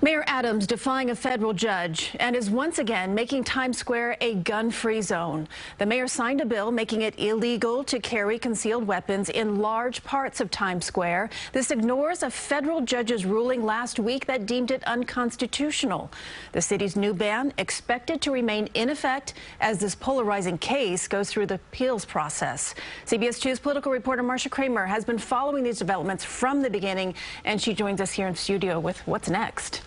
Mayor Adams defying a federal judge and is once again making Times Square a gun-free zone. The mayor signed a bill making it illegal to carry concealed weapons in large parts of Times Square. This ignores a federal judge's ruling last week that deemed it unconstitutional. The city's new ban expected to remain in effect as this polarizing case goes through the appeals process. CBS 2's political reporter Marcia Kramer has been following these developments from the beginning, and she joins us here in studio with what's next.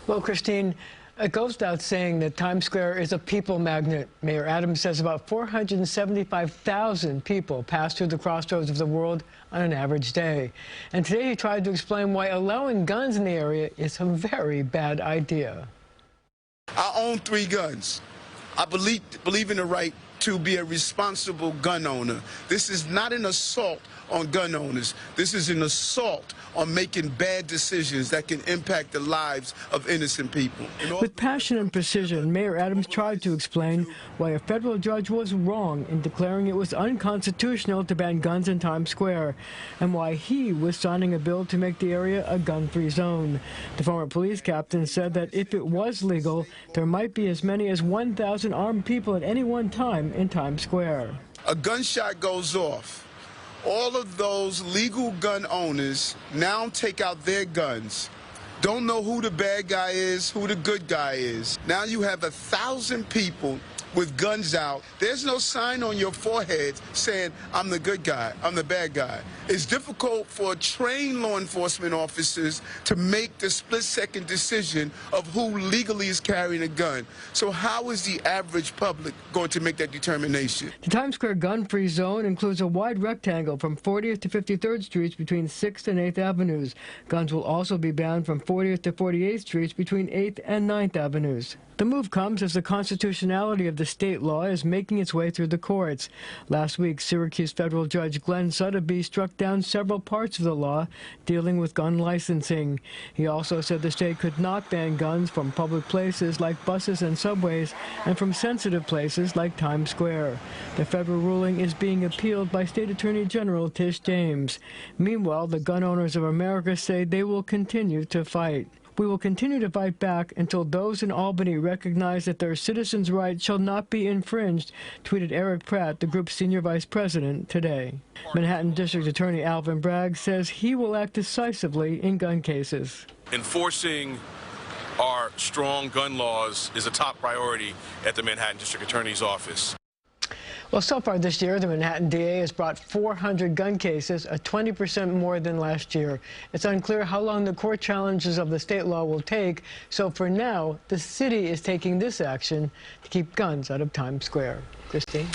Well, Christine, it goes without saying that Times Square is a people magnet. Mayor Adams says about 475,000 people pass through the crossroads of the world on an average day. And today he tried to explain why allowing guns in the area is a very bad idea. I own 3 guns. I believe in the right to be a responsible gun owner. This is not an assault on gun owners. This is an assault on making bad decisions that can impact the lives of innocent people. With passion and precision, Mayor Adams tried to explain why a federal judge was wrong in declaring it was unconstitutional to ban guns in Times Square, and why he was signing a bill to make the area a gun-free zone. The former police captain said that if it was legal, there might be as many as 1,000 armed people at any one time in Times Square. A gunshot goes off. All of those legal gun owners now take out their guns, don't know who the bad guy is, who the good guy is. Now you have 1,000 people with guns out. There's no sign on your forehead saying, I'm the good guy, I'm the bad guy. It's difficult for trained law enforcement officers to make the split-second decision of who legally is carrying a gun. So how is the average public going to make that determination? The Times Square gun-free zone includes a wide rectangle from 40th to 53rd Streets between 6th and 8th Avenues. Guns will also be banned from 40th to 48th Streets between 8th and 9th Avenues. The move comes as the constitutionality of the state law is making its way through the courts. Last week, Syracuse federal judge Glenn Sotheby struck down several parts of the law dealing with gun licensing. He also said the state could not ban guns from public places like buses and subways and from sensitive places like Times Square. The federal ruling is being appealed by State Attorney General Tish James. Meanwhile, the gun owners of America say they will continue to fight. We will continue to fight back until those in Albany recognize that their citizens' rights shall not be infringed, tweeted Eric Pratt, the group's senior vice president, today. Manhattan District Attorney Alvin Bragg says he will act decisively in gun cases. Enforcing our strong gun laws is a top priority at the Manhattan District Attorney's office. Well, so far this year, the Manhattan DA has brought 400 gun cases, a 20% more than last year. It's unclear how long the court challenges of the state law will take, so for now, the city is taking this action to keep guns out of Times Square. Christine?